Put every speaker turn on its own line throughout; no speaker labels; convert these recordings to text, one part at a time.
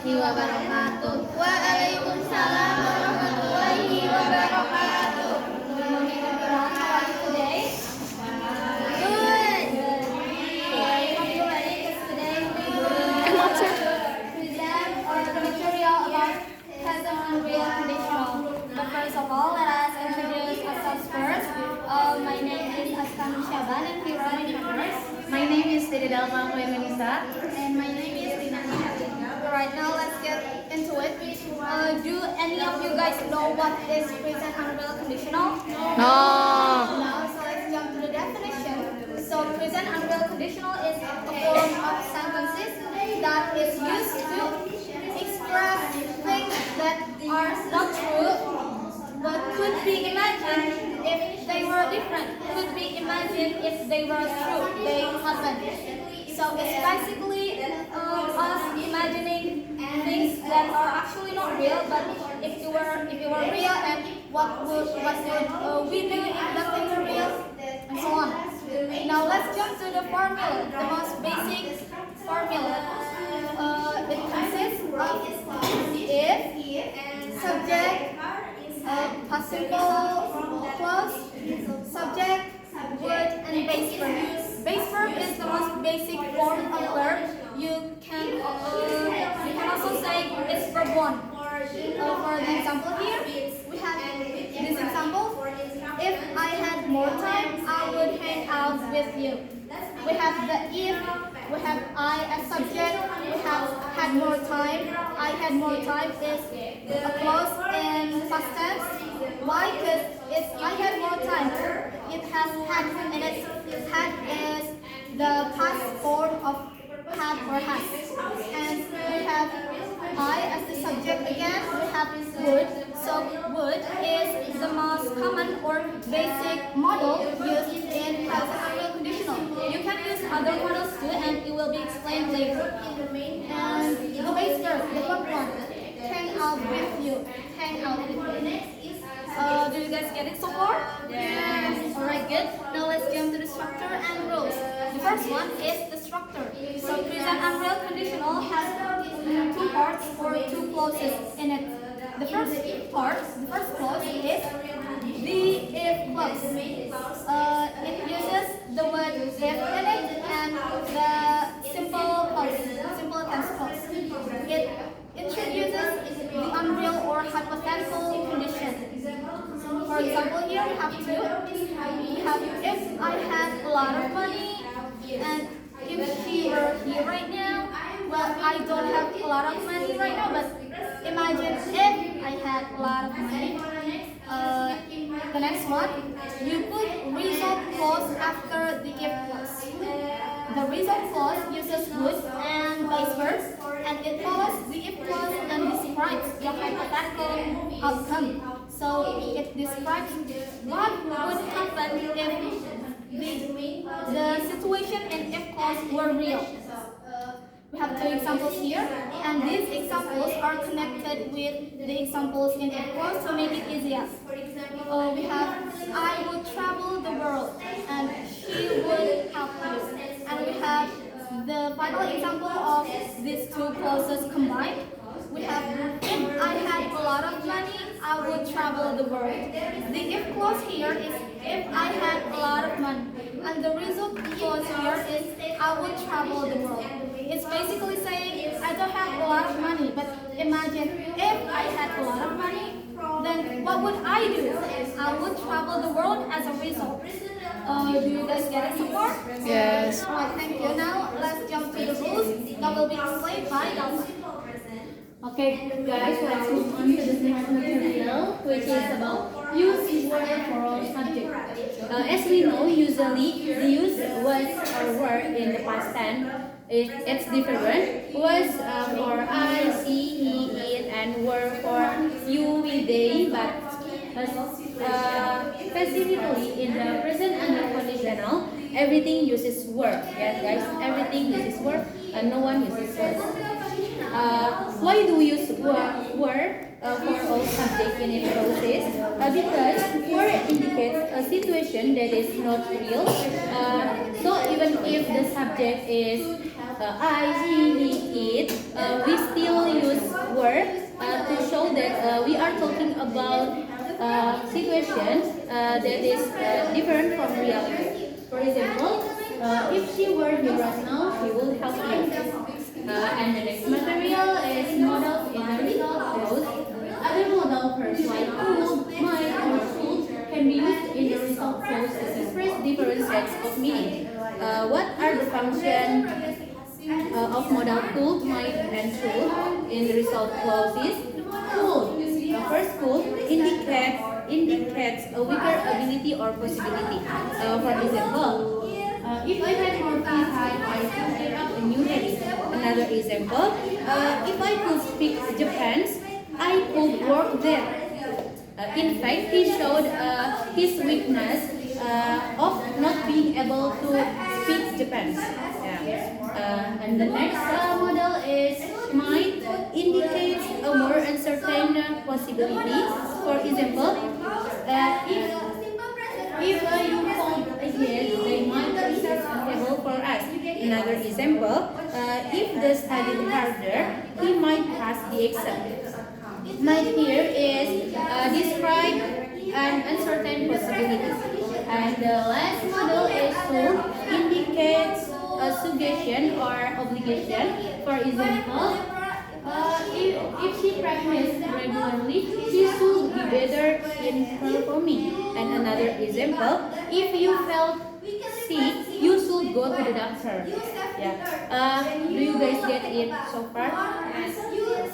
warahmatullahi wabarakatuh.
Waalaikumsalam warahmatullahi wabarakatuh.
Good morning everyone. How are you today?
Good.
Are you ready? Because today we will present our material about present and real conditional. But first of all, let us introduce ourselves first. My name is Azka Nursyaban and Khoerun in Conditional.
My name is Dede, Dalpa, Khoerun, Nisa.
And my name is Lina Nurjanah. Right now, let's get into it. Do any of you guys know what is present and real conditional?
No.
No, so let's jump to the definition. So present and real conditional is a form of sentences that is used to express things that are not true but could be imagined if they were different, could be imagined if they were true, they happened. So it's basically us imagining things that are actually not real, but if you were real, and what would we do if that thing were real, and so on. Now let's jump to the formula, the most basic formula. It consists of if, subject, past simple clause, subject, word, and base verb. Base verb is the most basic form of verb. You can also say it's verb 1. For the example here, we have this example. If I had more time, I would hang out with you. We have the if, we have I as subject, we have had more time. I had more time is a clause in past tense. Why? Because it's I had more time. It has had, and its had is the past form of had or has. And we have I as the subject again. We have would. So would is the most common or basic model used in present and real conditional. You can use other models too, and it will be explained later. And the base verb, the first one, hang out with you. Hang out with you. Do you guys get it so far?
Yes.
Alright, good. Now let's jump to the structure and rules. The first one is the structure. So present and real conditional has two parts or two clauses in it. The first clause is the if clause. It uses the word if in it and the simple tense clause. It introduces the unreal or hypothetical condition. For example, here we have two. We have if I had a lot of money, and if she were here right now. Well, I don't have a lot of money right now, but imagine if I had a lot of money. The next one, you put result clause after the if clause. The result clause uses would and base verbs, and it follows the if clause and describes the hypothetical outcome. So it describes what would happen if the situation in if clause were real. We have two examples here, and these examples are connected with the examples in if clause to make it easier. We have I would travel the world, and she would help you. And we have the final example of these two clauses combined. We have if I had a lot of money, I would travel the world. The if clause here is if I had a lot of money, and the result clause here is I would travel the world. It's basically saying I don't have a lot of money, but imagine if I had a lot of money, then what would I do? I would travel the world as a result. Do you guys get it so far?
Yes.
Alright, thank you. Now let's jump to the rules that will be explained by Dalpa.
Okay, guys, let's move on to the next material, which is about use word for all subject. As we know, usually the use was or were in the past tense. It's different. Was for I, she, he, it, and were for you, we, they, but specifically in the present and the conditional, everything uses were. Yes, guys, everything uses were, and no one uses was. Why do we use were for all subjects in its clauses? Because were indicates a situation that is not real. So even if the subject is I, he, it, we still use situations that is different from reality. For example, if she were here right now, she would help you. And the next material is models in the result clause. Other modal verbs like could, might, or should can be used in the result clause to express different sets of meaning. What are the functions of modal could, might, and should in the result clauses? Could. First, could indicates a weaker ability or possibility. For example, if I had more free time, I could take up a new hobby. Another example, if I could speak Japanese, I could work there. In fact, he showed his weakness of not being able to speak Japanese. Yeah. And the next model is might indicates a more uncertain possibility. For example, if you hold again, they might be suitable for us. Another example, if they study harder, he might pass the exam. Might here is describe an uncertain possibility. And the last model is to indicates a suggestion or obligation. For example, if she practices regularly, she should be better in performing. And another example, if you felt sick, you should go to the doctor. Yeah. Do you guys get it so far?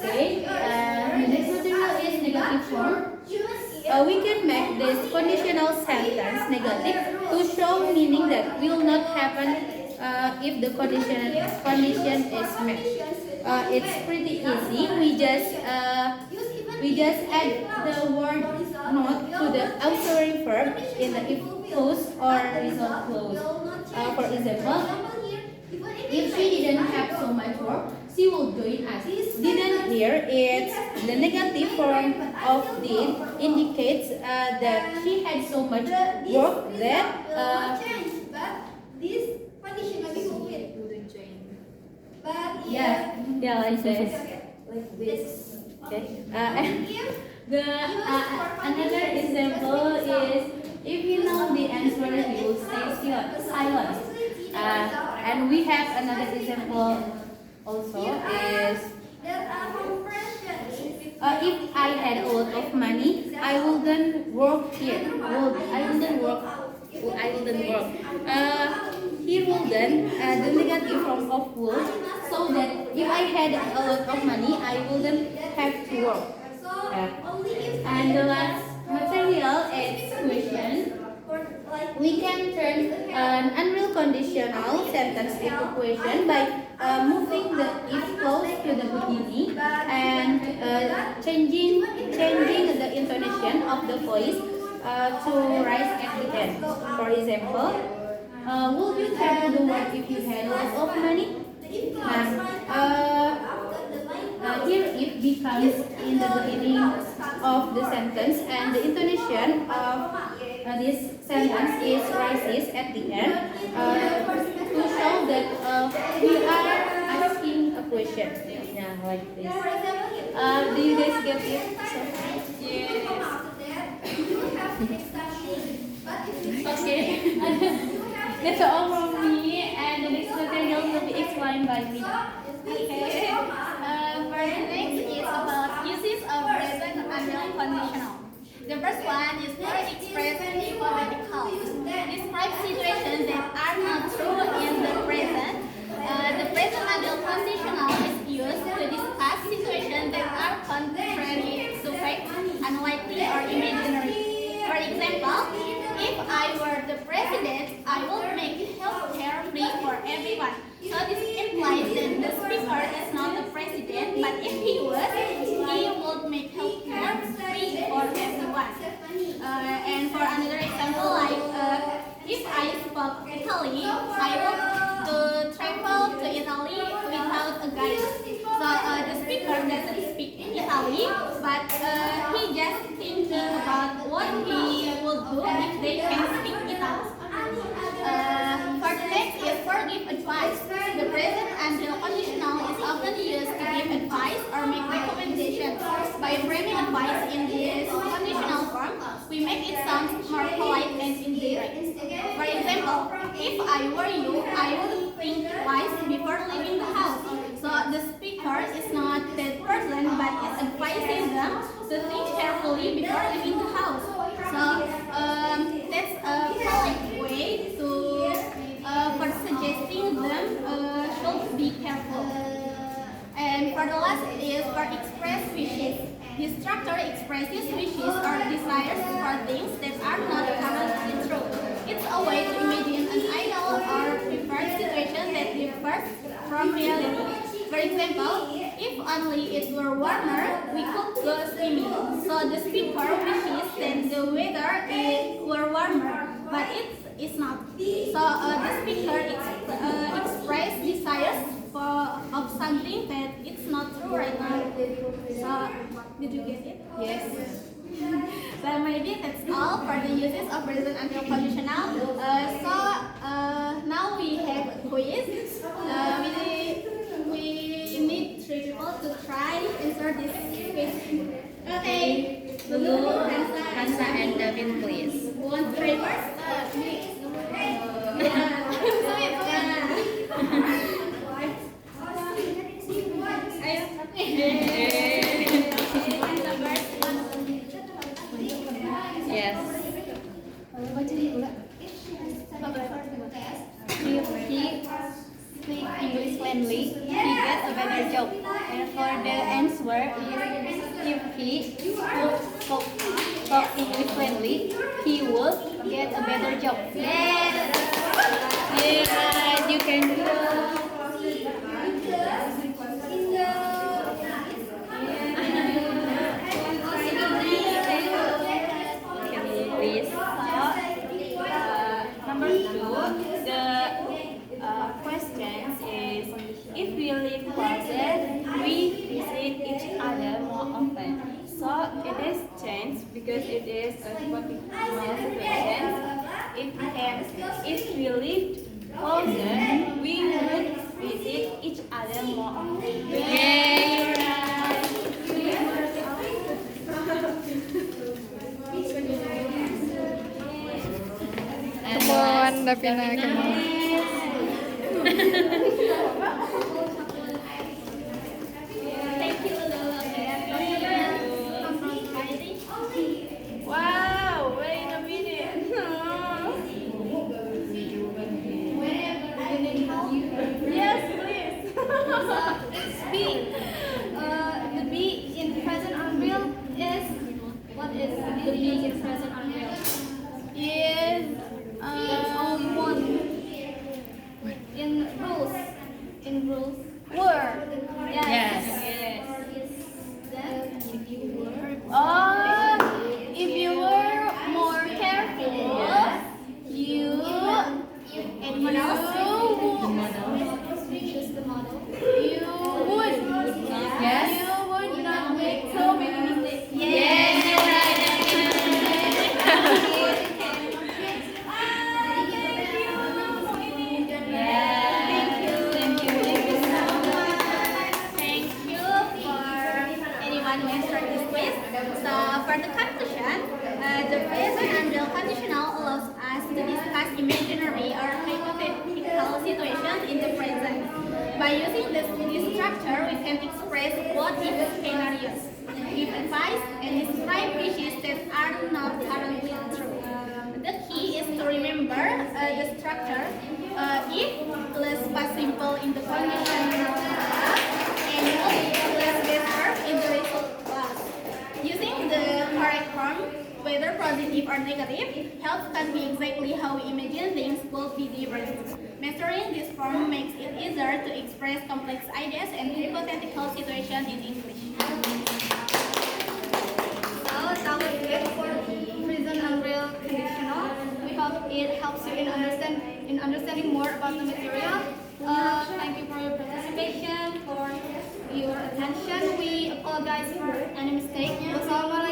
Okay. The next material is negative form. We can make this conditional sentence negative to show meaning that will not happen if the condition is met. It's pretty easy. We just add the word not to the auxiliary verb in the if clause or result clause. For example, if she didn't have so much work, she will join us. Didn't here, it's the negative form of did indicates that she had so much work that
this condition will be fulfilled. But
yeah, like this, like this. Okay. And the another example is if you know the answer, you will stay silent. And we have another example also is if I had a lot of money, I wouldn't work here. I wouldn't work. Here wouldn't the negative form of would, so that if I had a lot of money, I wouldn't have to work. And the last material is question. We can turn an unreal conditional sentence into question by moving the if clause to the beginning and changing the intonation of the voice to rise at the end. For example, would you travel the world if you had lots of money? Here it becomes in the beginning of the sentence and the intonation of this sentence is rises at the end to show that we are asking a question. Yeah, like this. Do you guys get it? Okay. That's all from me, and the next material will be explained by me.
Okay. For the next is about uses of present and conditional. The first one is for expression hypothetical. Describe situations that are not true in the present. The present and conditional is used to discuss situations that are contrary to fact, unlikely, or imaginary. For example, if I were the president, I would make healthcare free for everyone. So this implies that the speaker is not the president, but if he was, he would make healthcare free for everyone. And for another example, like if I spoke Italy, I would travel to Italy without a guide. So the speaker doesn't speak in Italy, but he just thinking about what he would do if they can speak Italy. For the next is for give advice. The present and the conditional is often used to give advice or make recommendations. By framing advice in this conditional form, we make it sound more polite and indirect. For example, if I were you, I would think twice before leaving the house. So the speaker is not that person, but is advising them to think carefully before leaving the house. So that's a polite way to for suggesting them should be careful. And for the last is for express wishes. The structure expresses wishes or desires for things that are not currently true. It's a way to imagine an ideal or preferred situation that differs from reality. For example, if only it were warmer, we could go swimming. So the speaker wishes that the weather were warmer, but it's not. So the speaker express desires of something that it's not true right now. So did you get it?
Yes.
So maybe that's all for the uses of present until conditional. So now we have a quiz. We need 3 people to try answer this quiz. Okay.
Lulu, Hansa, and Davin, please.
Who wants to try first?
Yes. If he speak English fluently, he gets a better job. And for the answer is if he talk English fluently, he would get a better job.
Yes.
Yes, you can do it. Please. Number 2, the question is if we live closer, we visit each other more often. So it is changed because it is a hypothetical situation. If we lived closer, we would visit each other more often. Yay, you're right.
Come on, Davina, come on.
Thank you, Lulu.
Wow, wait a minute. Yes, please.
It's B. The B in present unreal is what is the B in present unreal?
Is
One. In rules.
were.
Yes.
Yes.
Then if you were.
If you were more careful,
Anyone else?
Choose the model.
You would.
Yes.
You would not make so many mistakes.
Yes, you're right. Thank you so much.
Thank you for anyone who answered this quiz. So for the conclusion, the present unreal conditional allows us to discuss imaginary or hypothetical situations in the present. By using this structure, we can express what-if scenarios, give advice, and describe wishes that are not currently true. The key is to remember the structure if plus past simple in the conditional class and plus better in the result class. Using the correct form, whether positive or negative, helps us be exactly how we imagine things will be different. Mastering this form makes it easier to express complex ideas and hypothetical situations in English. So that was it for present unreal conditional. We hope it helps you in understanding more about the material. Thank you for your participation, for your attention. We apologize for any mistake. Wassalamualaikum.